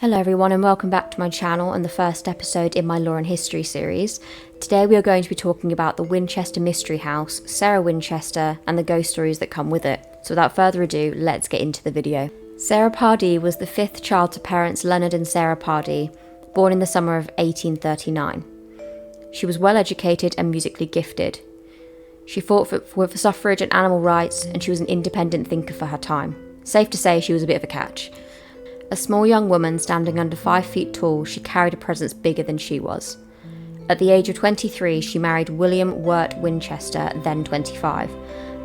Hello everyone and welcome back to my channel and the first episode in my Law and History series. Today we are going to be talking about the Winchester Mystery House, Sarah Winchester and the ghost stories that come with it. So without further ado, let's get into the video. Sarah Pardee was the fifth child to parents Leonard and Sarah Pardee, born in the summer of 1839. She was well educated and musically gifted. She fought for suffrage and animal rights, and she was an independent thinker for her time. Safe to say she was a bit of a catch. A small young woman standing under 5 feet tall, she carried a presence bigger than she was. At the age of 23, she married William Wirt Winchester, then 25.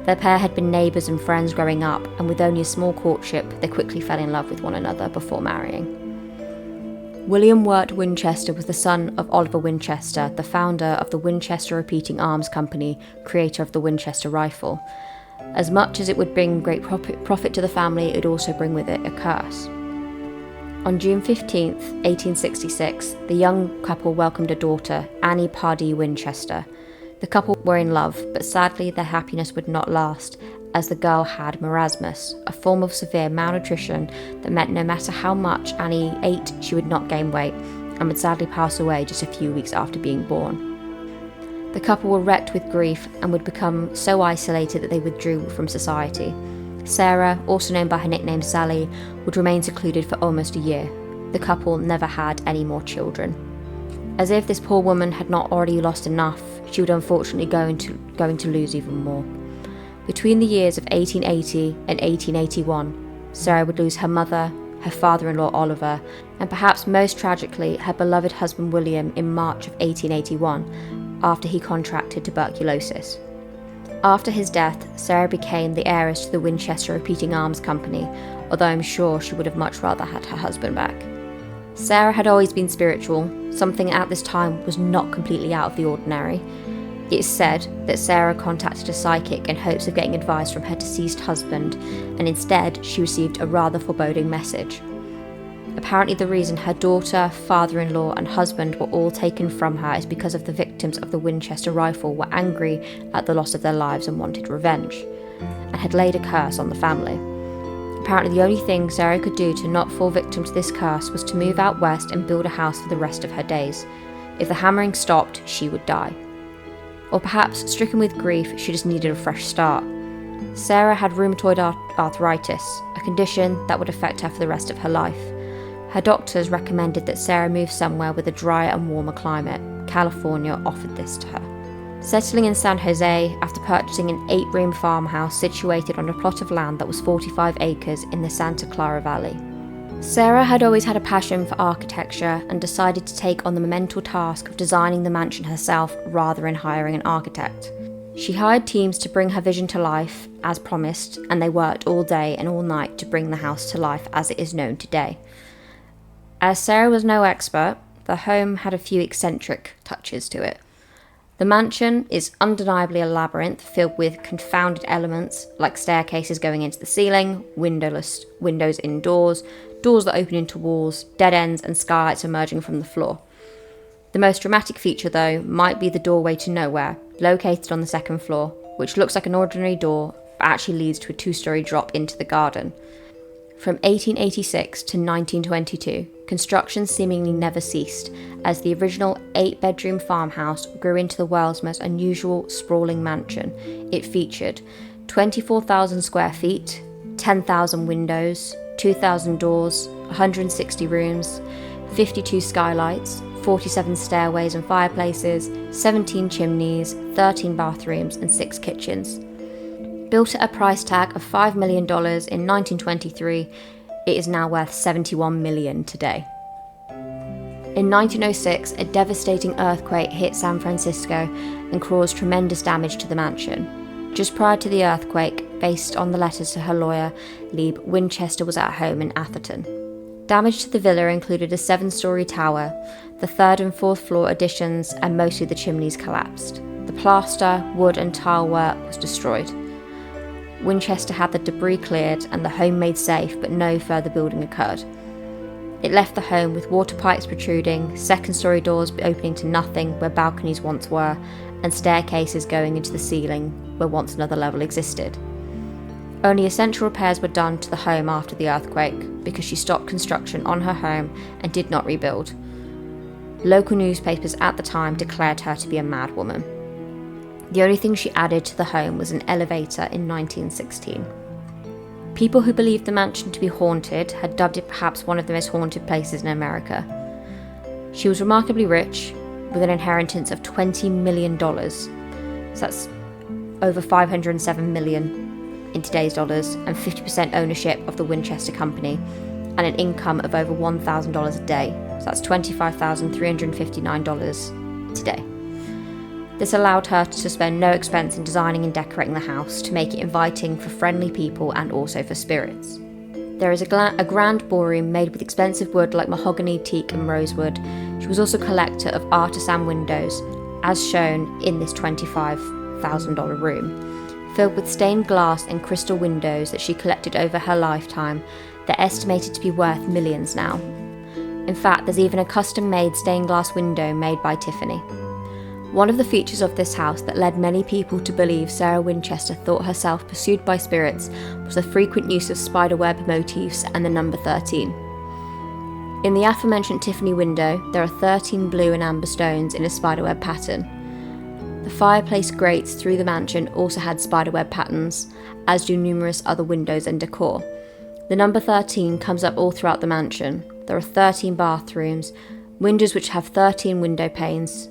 Their pair had been neighbours and friends growing up, and with only a small courtship, they quickly fell in love with one another before marrying. William Wirt Winchester was the son of Oliver Winchester, the founder of the Winchester Repeating Arms Company, creator of the Winchester rifle. As much as it would bring great profit to the family, it would also bring with it a curse. On June 15, 1866, the young couple welcomed a daughter, Annie Pardee Winchester. The couple were in love, but sadly their happiness would not last, as the girl had marasmus, a form of severe malnutrition that meant no matter how much Annie ate, she would not gain weight, and would sadly pass away just a few weeks after being born. The couple were wrecked with grief and would become so isolated that they withdrew from society. Sarah, also known by her nickname Sally, would remain secluded for almost a year. The couple never had any more children. As if this poor woman had not already lost enough, she would unfortunately going to lose even more. Between the years of 1880 and 1881, Sarah would lose her mother, her father-in-law Oliver, and perhaps most tragically, her beloved husband William in March of 1881, after he contracted tuberculosis. After his death, Sarah became the heiress to the Winchester Repeating Arms Company, although I'm sure she would have much rather had her husband back. Sarah had always been spiritual, something at this time was not completely out of the ordinary. It is said that Sarah contacted a psychic in hopes of getting advice from her deceased husband, and instead she received a rather foreboding message. Apparently the reason her daughter, father-in-law and husband were all taken from her is because of the victims of the Winchester rifle were angry at the loss of their lives and wanted revenge, and had laid a curse on the family. Apparently the only thing Sarah could do to not fall victim to this curse was to move out west and build a house for the rest of her days. If the hammering stopped, she would die. Or perhaps, stricken with grief, she just needed a fresh start. Sarah had rheumatoid arthritis, a condition that would affect her for the rest of her life. Her doctors recommended that Sarah move somewhere with a drier and warmer climate. California offered this to her. Settling in San Jose after purchasing an 8-room farmhouse situated on a plot of land that was 45 acres in the Santa Clara Valley. Sarah had always had a passion for architecture and decided to take on the monumental task of designing the mansion herself rather than hiring an architect. She hired teams to bring her vision to life, as promised, and they worked all day and all night to bring the house to life as it is known today. As Sarah was no expert, the home had a few eccentric touches to it. The mansion is undeniably a labyrinth filled with confounded elements like staircases going into the ceiling, windows indoors, doors that open into walls, dead ends and skylights emerging from the floor. The most dramatic feature though might be the doorway to nowhere, located on the second floor, which looks like an ordinary door but actually leads to a 2-story drop into the garden. From 1886 to 1922, construction seemingly never ceased, as the original 8-bedroom farmhouse grew into the world's most unusual, sprawling mansion. It featured 24,000 square feet, 10,000 windows, 2,000 doors, 160 rooms, 52 skylights, 47 stairways and fireplaces, 17 chimneys, 13 bathrooms and 6 kitchens. Built at a price tag of $5 million in 1923, it is now worth $71 million today. In 1906, a devastating earthquake hit San Francisco and caused tremendous damage to the mansion. Just prior to the earthquake, based on the letters to her lawyer, Lieb, Winchester was at home in Atherton. Damage to the villa included a 7-story tower, the 3rd and 4th floor additions, and mostly the chimneys collapsed. The plaster, wood and tile work was destroyed. Winchester had the debris cleared and the home made safe, but no further building occurred. It left the home with water pipes protruding, 2nd-story doors opening to nothing where balconies once were, and staircases going into the ceiling where once another level existed. Only essential repairs were done to the home after the earthquake because she stopped construction on her home and did not rebuild. Local newspapers at the time declared her to be a mad woman. The only thing she added to the home was an elevator in 1916. People who believed the mansion to be haunted had dubbed it perhaps one of the most haunted places in America. She was remarkably rich, with an inheritance of $20 million. So that's over $507 million in today's dollars, and 50% ownership of the Winchester Company, and an income of over $1,000 a day. So that's $25,359 today. This allowed her to spend no expense in designing and decorating the house to make it inviting for friendly people and also for spirits. There is a grand ballroom made with expensive wood like mahogany, teak and rosewood. She was also a collector of artisan windows, as shown in this $25,000 room, filled with stained glass and crystal windows that she collected over her lifetime. They're estimated to be worth millions now. In fact, there's even a custom-made stained glass window made by Tiffany. One of the features of this house that led many people to believe Sarah Winchester thought herself pursued by spirits was the frequent use of spiderweb motifs and the number 13. In the aforementioned Tiffany window, there are 13 blue and amber stones in a spiderweb pattern. The fireplace grates through the mansion also had spiderweb patterns, as do numerous other windows and decor. The number 13 comes up all throughout the mansion. There are 13 bathrooms, windows which have 13 window panes,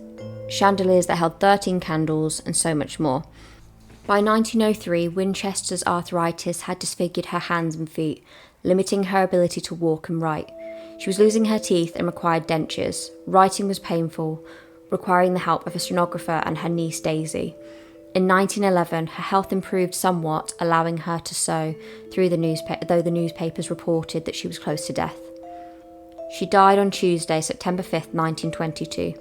chandeliers that held 13 candles, and so much more. By 1903, Winchester's arthritis had disfigured her hands and feet, limiting her ability to walk and write. She was losing her teeth and required dentures. Writing was painful, requiring the help of a stenographer and her niece Daisy. In 1911, her health improved somewhat, allowing her to sew through though the newspapers reported that she was close to death. She died on Tuesday, September 5th, 1922.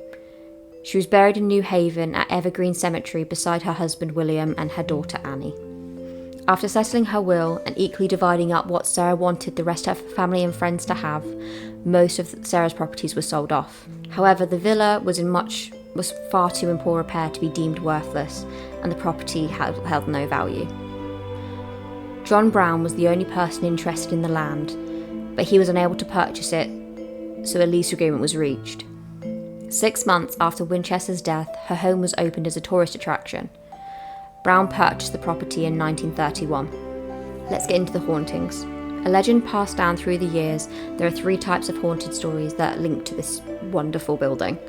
She was buried in New Haven at Evergreen Cemetery beside her husband William and her daughter Annie. After settling her will and equally dividing up what Sarah wanted the rest of her family and friends to have, most of Sarah's properties were sold off. However, the villa was far too in poor repair to be deemed worthless, and the property held no value. John Brown was the only person interested in the land, but he was unable to purchase it, so a lease agreement was reached. 6 months after Winchester's death, her home was opened as a tourist attraction. Brown purchased the property in 1931. Let's get into the hauntings. A legend passed down through the years. There are 3 types of haunted stories that link to this wonderful building.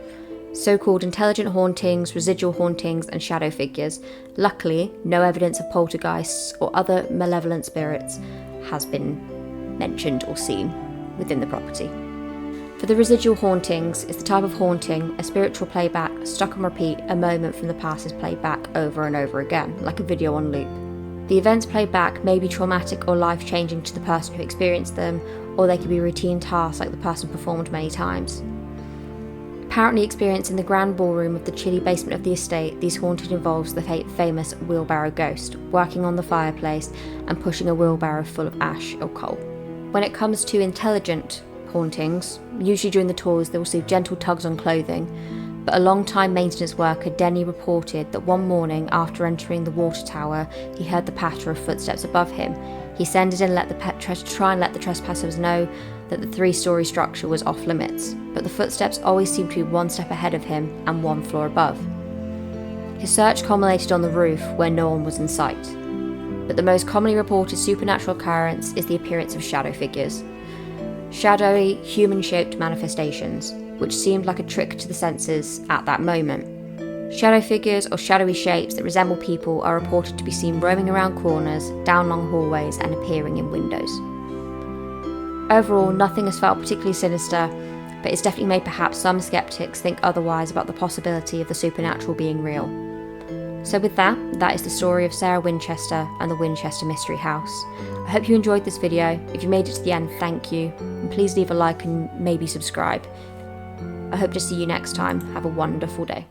So-called intelligent hauntings, residual hauntings, and shadow figures. Luckily, no evidence of poltergeists or other malevolent spirits has been mentioned or seen within the property. For the residual hauntings is the type of haunting, a spiritual playback, stuck on repeat, a moment from the past is played back over and over again, like a video on loop. The events played back may be traumatic or life-changing to the person who experienced them, or they could be routine tasks like the person performed many times. Apparently experienced in the grand ballroom of the chilly basement of the estate, these haunted involves the famous wheelbarrow ghost, working on the fireplace and pushing a wheelbarrow full of ash or coal. When it comes to intelligent hauntings, usually during the tours they will see gentle tugs on clothing, but a long-time maintenance worker, Denny, reported that one morning after entering the water tower, he heard the patter of footsteps above him. He ascended and to try and let the trespassers know that the 3-story structure was off limits, but the footsteps always seemed to be one step ahead of him and one floor above. His search culminated on the roof where no one was in sight, but the most commonly reported supernatural occurrence is the appearance of shadow figures. Shadowy, human-shaped manifestations, which seemed like a trick to the senses at that moment. Shadow figures or shadowy shapes that resemble people are reported to be seen roaming around corners, down long hallways, and appearing in windows. Overall, nothing has felt particularly sinister, but it's definitely made perhaps some skeptics think otherwise about the possibility of the supernatural being real. So with that is the story of Sarah Winchester and the Winchester Mystery House. I hope you enjoyed this video. If you made it to the end, thank you, and please leave a like and maybe subscribe. I hope to see you next time. Have a wonderful day.